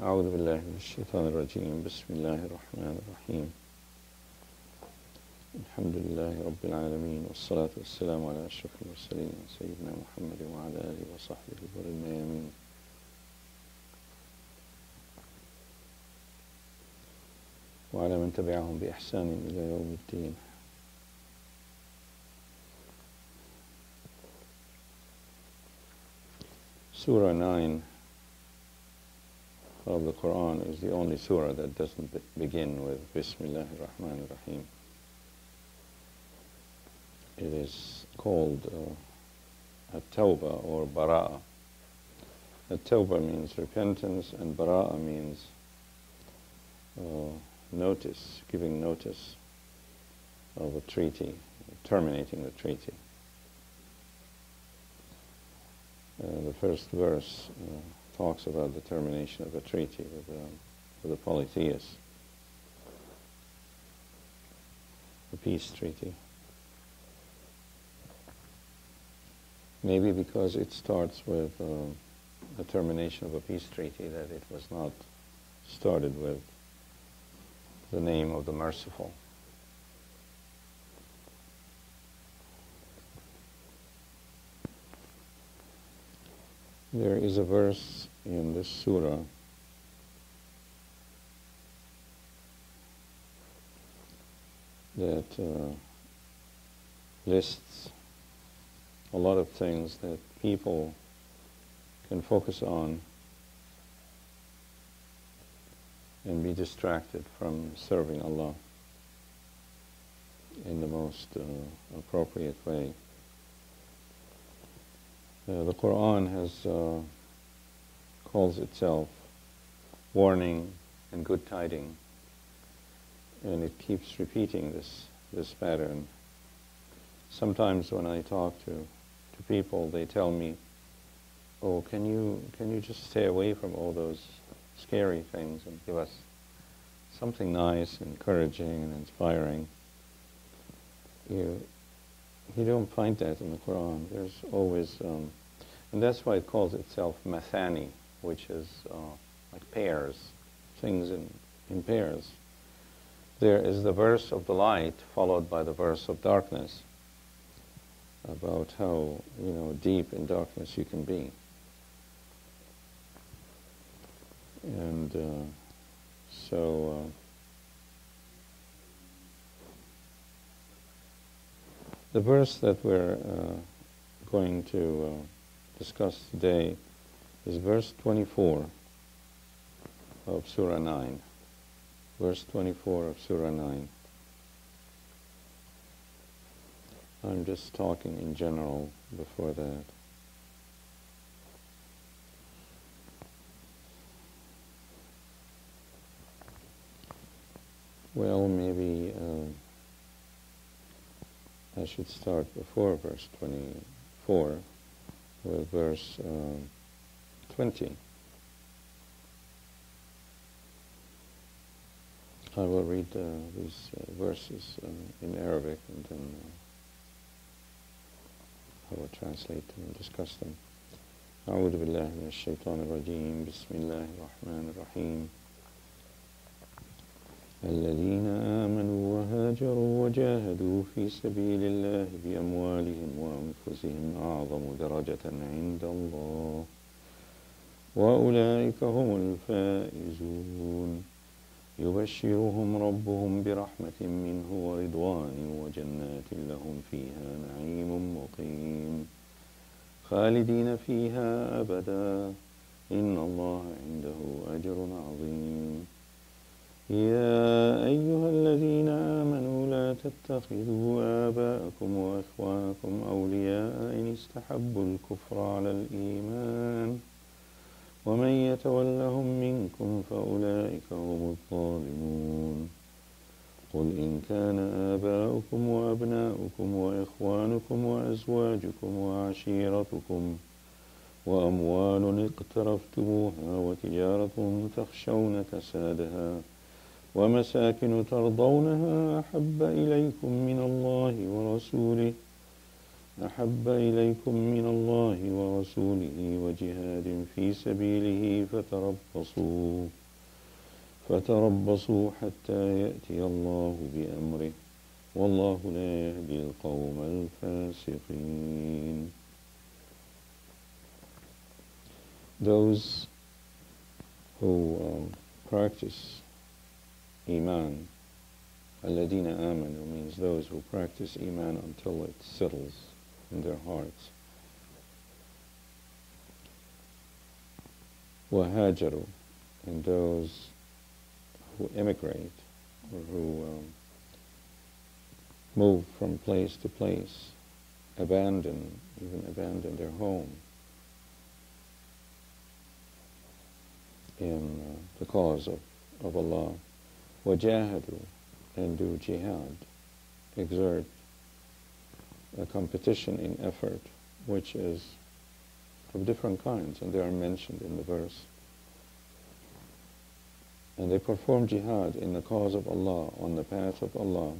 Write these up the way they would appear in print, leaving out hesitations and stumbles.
أعوذ بالله من الشيطان الرجيم بسم الله الرحمن الرحيم الحمد لله رب العالمين والصلاة والسلام على أشرف المرسلين سيدنا محمد وعلى آله وصحبه الغر الميامين وعلى من تبعهم بإحسان إلى يوم الدين. Surah 9 of the Qur'an is the only surah that doesn't begin with Bismillah ar-Rahman ar-Rahim. It is called At-Tawbah or Bara'ah. At-Tawbah means repentance and Bara'ah means notice, giving notice of a treaty, terminating the treaty. The first verse talks about the termination of a treaty with the polytheists, the peace treaty. Maybe because it starts with a termination of a peace treaty that it was not started with the name of the merciful. There is a verse in this surah that lists a lot of things that people can focus on and be distracted from serving Allah in the most appropriate way. The Qur'an has calls itself warning and good tiding, and it keeps repeating this pattern. Sometimes when I talk to people, they tell me, "Oh, can you just stay away from all those scary things and give us something nice, encouraging, and inspiring?" You don't find that in the Qur'an. There's always, and that's why it calls itself Mathani, which is like pairs, things in pairs. There is the verse of the light followed by the verse of darkness, about how deep in darkness you can be. And so the verse that we're going to discuss today is verse 24 of Surah 9. Verse 24 of Surah 9. I'm just talking in general before that. Well, maybe I should start before verse 24 with verse 20. I will read these verses in Arabic and then I will translate them and discuss them. أعوذ بالله من الشيطان الرجيم بسم الله الرحمن الرحيم الذين آمنوا وهاجروا وجاهدوا في سبيل الله بأموالهم وأنفسهم أعظم درجة عند الله وأولئك هم الفائزون يبشرهم ربهم برحمة منه ورضوان وجنات لهم فيها نعيم مقيم خالدين فيها أبدا إن الله عنده أجر عظيم يا أيها الذين آمنوا لا تتخذوا آباءكم وإخوانكم أولياء إن استحبوا الكفر على الإيمان ومن يتولهم منكم فأولئك هم الظالمون قل إن كان آباؤكم وأبناؤكم وإخوانكم وأزواجكم وعشيرتكم وأموال اقترفتموها وتجارة تخشون كسادها ومساكن ترضونها أحب إليكم من الله ورسوله أحب إليكم من الله ورسوله وجهاد في سبيله فتربصوا حتى يأتي الله بأمره والله لا يهدي القوم الفاسقين. Those who practice Iman, Alladina Amanu means those who practice Iman until it settles in their hearts. Wahajaru, and those who emigrate or who move from place to place, even abandon their home in the cause of Allah. Wajahadu, and do jihad, exert a competition in effort, which is of different kinds, and they are mentioned in the verse. And they perform jihad in the cause of Allah, on the path of Allah,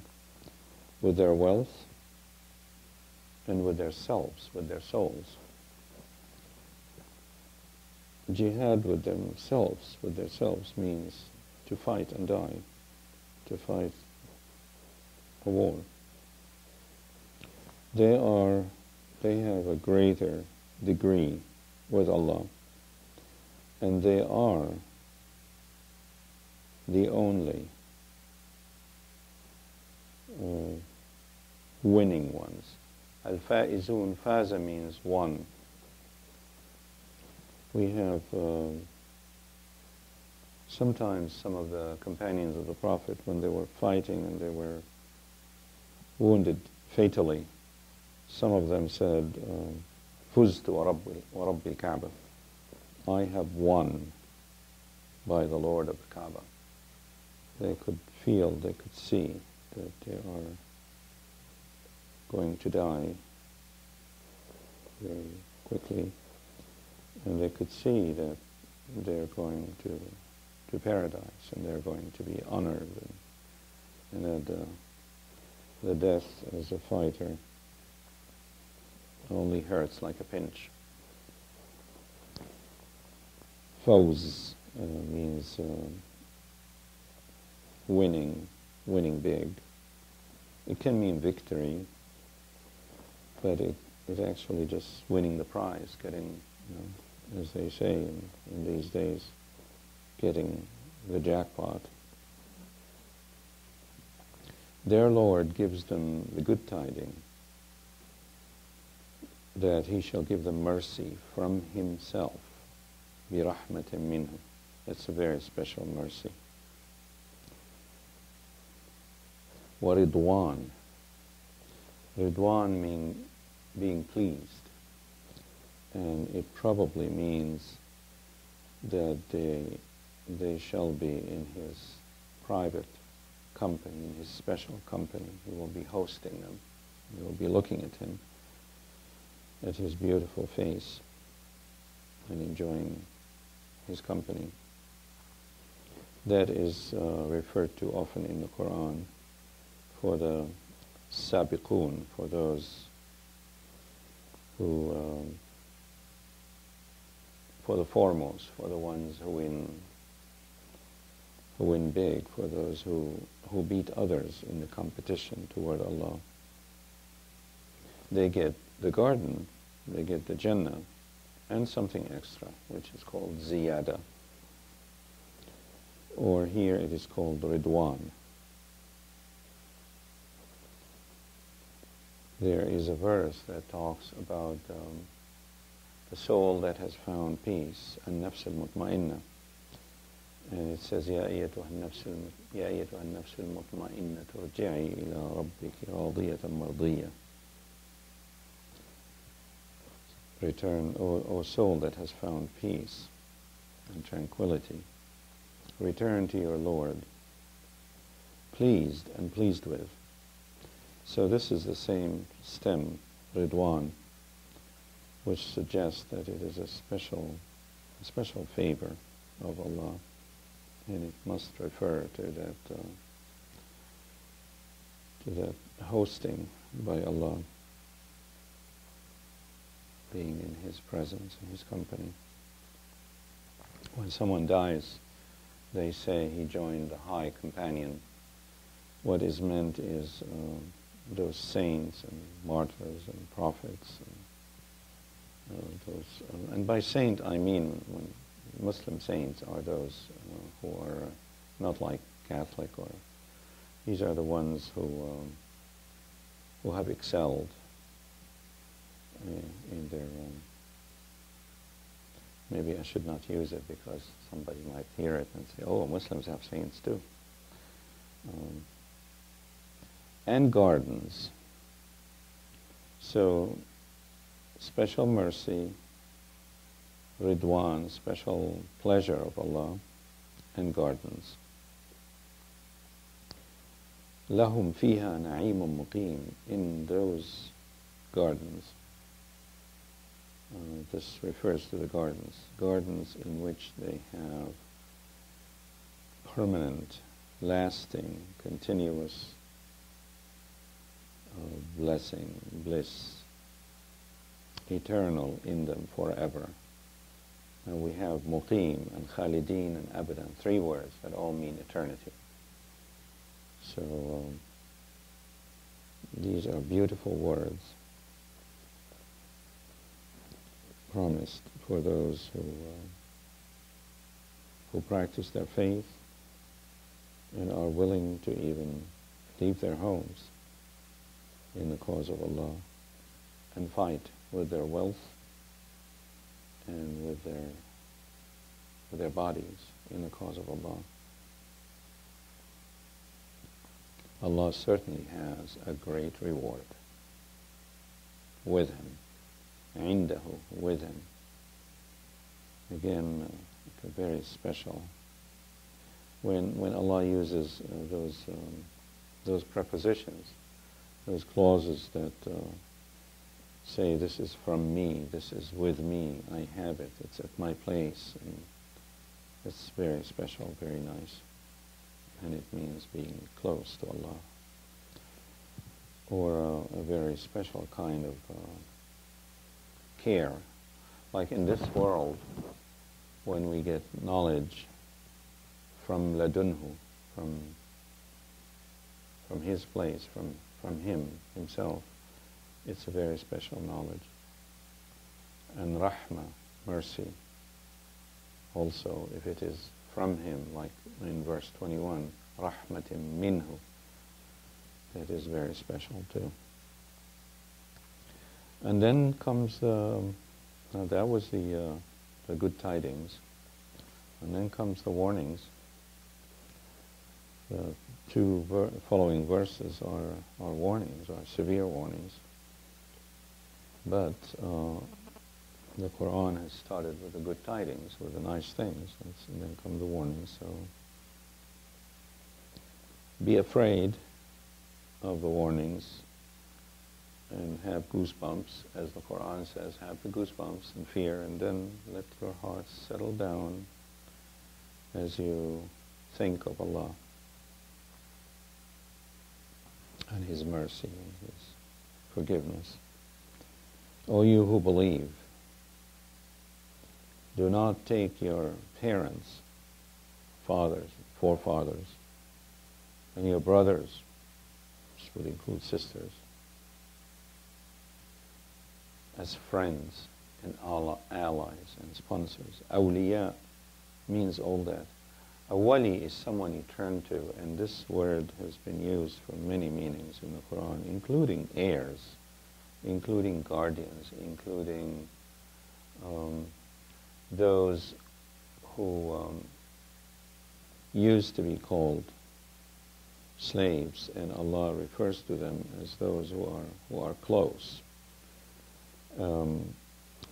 with their wealth and with their selves, with their souls. Jihad with their selves means to fight and die, to fight a war. They have a greater degree with Allah, and they are the only winning ones. Al-Faizun, Faza means one. We have sometimes some of the companions of the Prophet, when they were fighting and they were wounded fatally, some of them said, Fuztu wa Rabbi Kaaba. I have won by the Lord of the Kaaba. They could feel, they could see that they are going to die very quickly, and they could see that they're going to paradise, and they're going to be honored, and that the death as a fighter only hurts like a pinch. Fawz means winning big. It can mean victory, but it actually just winning the prize, getting, as they say in these days, getting the jackpot. Their Lord gives them the good tidings that He shall give them mercy from Himself, بِرَحْمَةٍ مِّنْهُ. That's a very special mercy. وَرِضْوَانٍ. Ridwan means being pleased, and it probably means that they shall be in His private company, in His special company. He will be hosting them. They will be looking at Him, at His beautiful face, and enjoying His company. That is referred to often in the Qur'an for the sabiqun, for those who, for the foremost, for the ones who win big, for those who beat others in the competition toward Allah. They get the garden, they get the Jannah, and something extra, which is called ziyada. Or here it is called Ridwan. There is a verse that talks about the soul that has found peace, an-nafs al-mutma'inna. And it says, Ya ayyatuha an-nafs al-mutma'inna turji'i ila rabbiki radiyatan mardiyya. Return, O soul that has found peace and tranquility, return to your Lord, pleased and pleased with. So this is the same stem, Ridwan, which suggests that it is a special favor of Allah, and it must refer to that hosting by Allah. being in His presence, in His company. When someone dies, they say he joined a high companion. What is meant is those saints and martyrs and prophets, and by saint I mean when Muslim saints are those who are not like Catholic, or these are the ones who have excelled in their maybe I should not use it because somebody might hear it and say, oh, Muslims have saints too. And gardens. So, special mercy, Ridwan, special pleasure of Allah, and gardens. لَهُمْ فِيهَا نَعِيمٌ مُقِيمٌ. In those gardens, this refers to the gardens in which they have permanent, lasting, continuous blessing, bliss, eternal in them forever. And we have muqim and khalidin and abadan, 3 words that all mean eternity. So these are beautiful words promised for those who practice their faith and are willing to even leave their homes in the cause of Allah and fight with their wealth and with their bodies in the cause of Allah. Allah certainly has a great reward with Him, indahu, with Him. Again, very special. When Allah uses those prepositions, those clauses that say, this is from me, this is with me, I have it, it's at my place, and it's very special, very nice. And it means being close to Allah. Or a very special kind of care. Like in this world, when we get knowledge from ladunhu, from his place, from him, himself, it's a very special knowledge. And rahmah, mercy, also, if it is from him, like in verse 21, rahmatim minhu, that is very special too. And then comes that was the good tidings, and then comes the warnings. The 2 following verses are warnings, are severe warnings. But the Qur'an has started with the good tidings, with the nice things, and then come the warnings. So be afraid of the warnings and have goosebumps, as the Qur'an says, have the goosebumps and fear, and then let your hearts settle down as you think of Allah and His mercy and His forgiveness. O you who believe, do not take your parents, fathers, forefathers, and your brothers, which would include sisters, as friends and allies and sponsors. Awliya means all that. A wali is someone you turn to, and this word has been used for many meanings in the Quran, including heirs, including guardians, including those who used to be called slaves, and Allah refers to them as those who are close.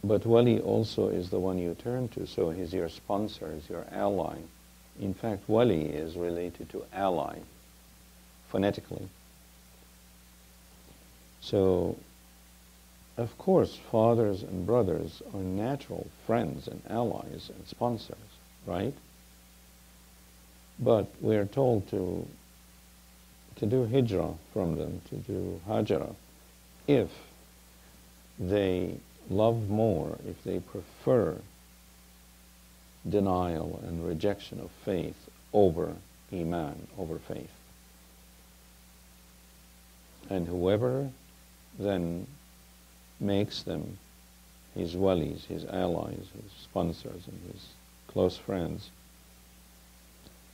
But wali also is the one you turn to, so he's your sponsor, he's your ally. In fact, wali is related to ally, phonetically. So, of course, fathers and brothers are natural friends and allies and sponsors, right? But we are told to do hijrah from them, to do hajra, if they love more if they prefer denial and rejection of faith over iman, over faith. And whoever then makes them his walis, his allies, his sponsors, and his close friends,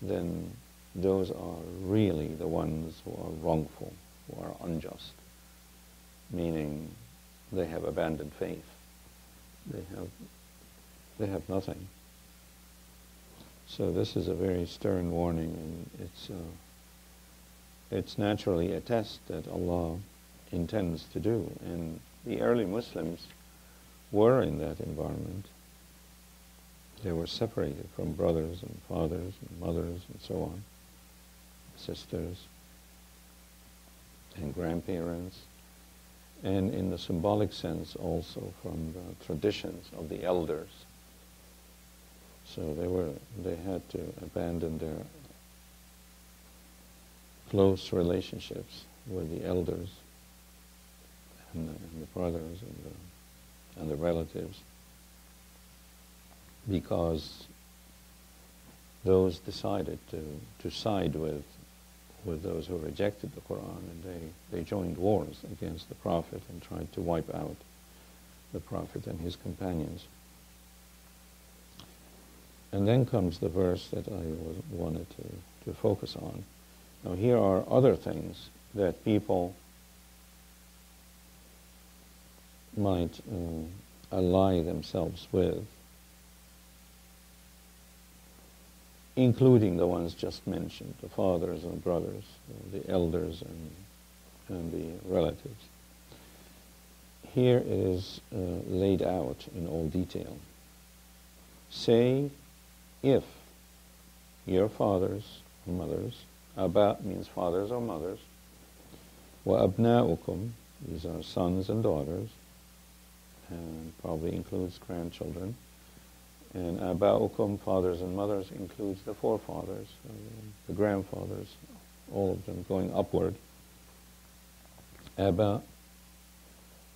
then those are really the ones who are wrongful, who are unjust, meaning they have abandoned faith. They have nothing. So this is a very stern warning, and it's naturally a test that Allah intends to do. And the early Muslims were in that environment. They were separated from brothers and fathers and mothers and so on, sisters and grandparents, and in the symbolic sense also from the traditions of the elders. So they had to abandon their close relationships with the elders and the brothers and the relatives, because those decided to side with those who rejected the Qur'an, and they joined wars against the Prophet and tried to wipe out the Prophet and his companions. And then comes the verse that I wanted to focus on. Now here are other things that people might ally themselves with, including the ones just mentioned, the fathers and brothers, the elders and the relatives. Here it is laid out in all detail. Say, if your fathers or mothers, aba means fathers or mothers, wa abna'ukum, these are sons and daughters, and probably includes grandchildren, and aba'ukum, fathers and mothers, includes the forefathers, the grandfathers, all of them going upward. Aba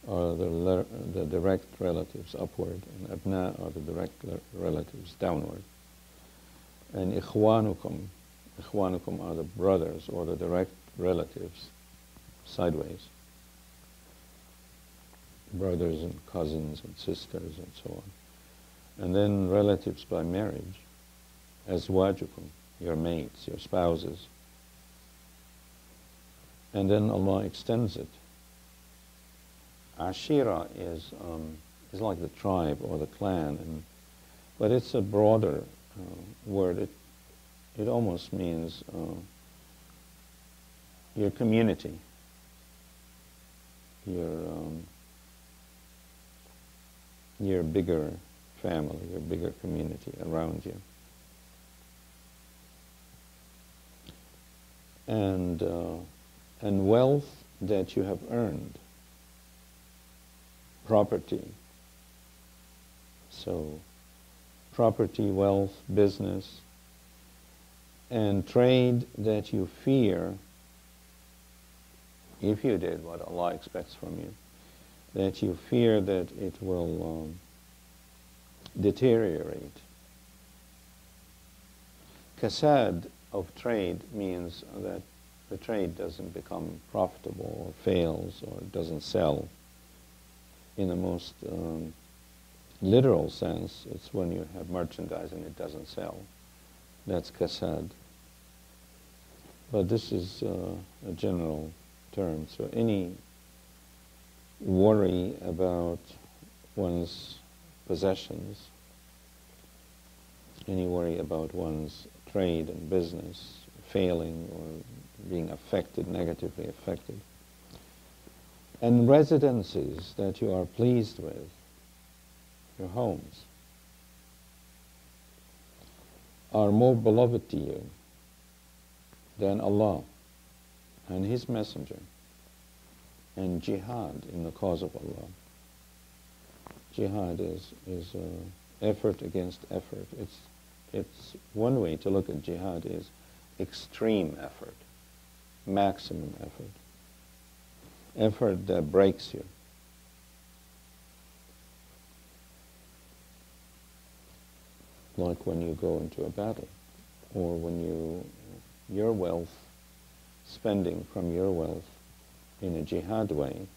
are the direct relatives upward, and abna are the direct relatives downward. And ikhwanukum are the brothers or the direct relatives sideways. Brothers and cousins and sisters and so on. And then relatives by marriage, azwajukum, your mates, your spouses. And then Allah extends it. Ashira is like the tribe or the clan, but it's a broader word. It almost means your community, your bigger family, your bigger community around you. And wealth that you have earned, property. So property, wealth, business, and trade that you fear, if you did what Allah expects from you, that you fear that it will deteriorate. Kasad of trade means that the trade doesn't become profitable or fails or doesn't sell. In the most literal sense, it's when you have merchandise and it doesn't sell. That's kasad. But this is a general term. So any worry about one's possessions, any worry about one's trade and business failing or being affected, negatively affected, and residences that you are pleased with, your homes, are more beloved to you than Allah and His Messenger and jihad in the cause of Allah. Jihad is effort against effort. It's one way to look at jihad is extreme effort, maximum effort, effort that breaks you. like when you go into a battle, or when your wealth, spending from your wealth in a jihad way.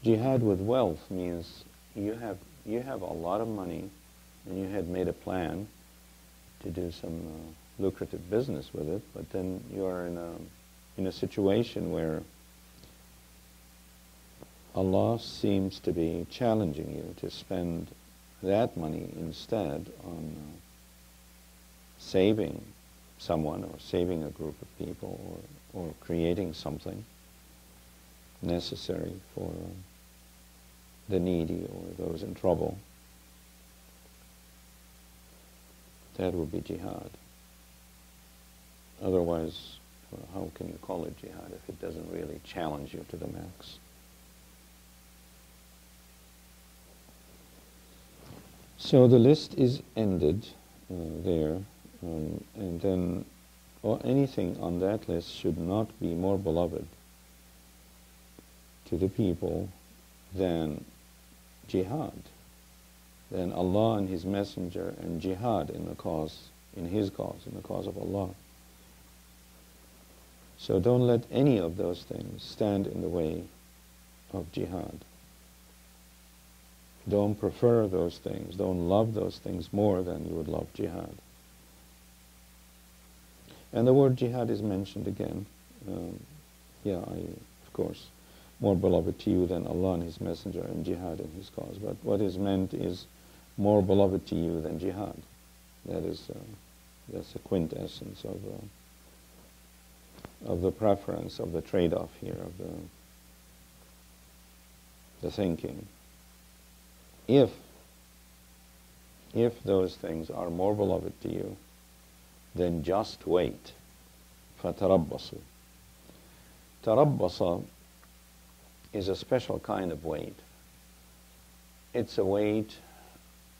Jihad with wealth means you have a lot of money, and you had made a plan to do some lucrative business with it, but then you are in a situation where Allah seems to be challenging you to spend that money instead on saving someone, or saving a group of people, or creating something necessary for the needy or those in trouble. That would be jihad. Otherwise, how can you call it jihad if it doesn't really challenge you to the max? So the list is ended there, and then anything on that list should not be more beloved to the people than jihad, than Allah and His Messenger, and jihad in the cause of Allah. So don't let any of those things stand in the way of jihad. Don't prefer those things, don't love those things more than you would love jihad. And the word jihad is mentioned again. Of course, more beloved to you than Allah and His Messenger, and jihad in His cause. But what is meant is more beloved to you than jihad. That's the quintessence of the preference, of the trade-off here, of the thinking. If those things are more beloved to you, then just wait. فَتَرَبَّصُوا. Tarabbasa is a special kind of wait. It's a wait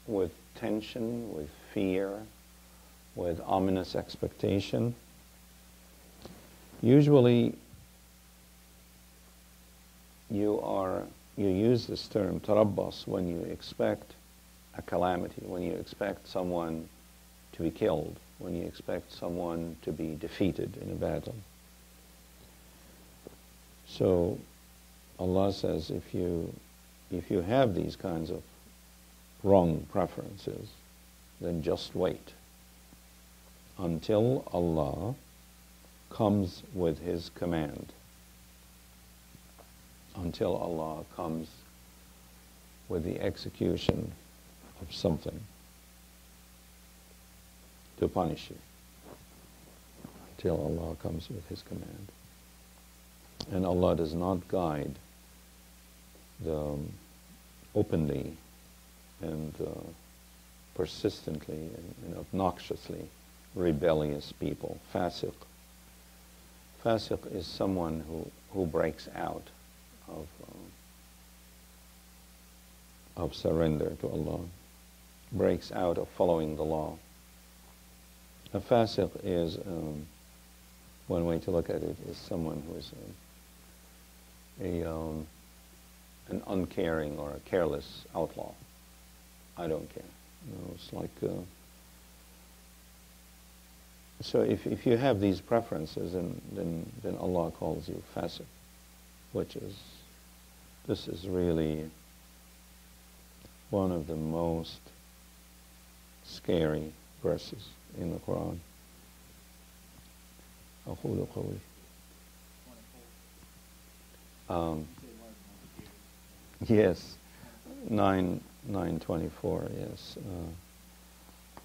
with tension, with fear, with ominous expectation. Usually you use this term tarabbas when you expect a calamity, when you expect someone to be killed, when you expect someone to be defeated in a battle. So Allah says, if you have these kinds of wrong preferences, then just wait until Allah comes with His command, until Allah comes with the execution of something to punish you, until Allah comes with His command. And Allah does not guide the openly and persistently and obnoxiously rebellious people. Fasiq. Fasiq is someone who breaks out of surrender to Allah, breaks out of following the law. A fasiq is, one way to look at it, is someone who is an uncaring or a careless outlaw. I don't care. It's like, so if you have these preferences, then Allah calls you fasiq, this is really one of the most scary verses in the Qur'an. Yes, 924. Yes,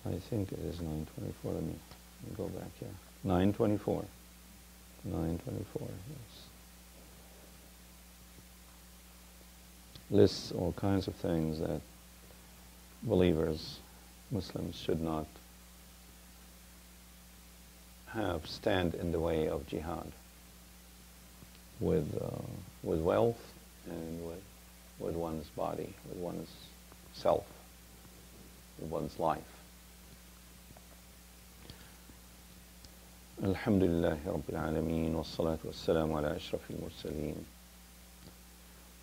I think it is 924. Let me go back here. 924. 924. Yes. Lists all kinds of things that believers, Muslims, should not have stand in the way of jihad, with wealth and with one's body, with one's self, with one's life. Alhamdulillahi Rabbil Alameen, wassalatu wassalamu ala ashrafil mursaleen,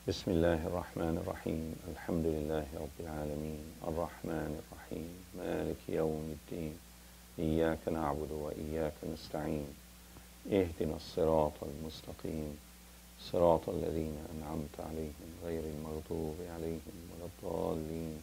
بسم الله الرحمن الرحيم الحمد لله رب العالمين الرحمن الرحيم مالك يوم الدين إياك نعبد وإياك نستعين اهدنا الصراط المستقيم صراط الذين أنعمت عليهم غير المغضوب عليهم ولا الضالين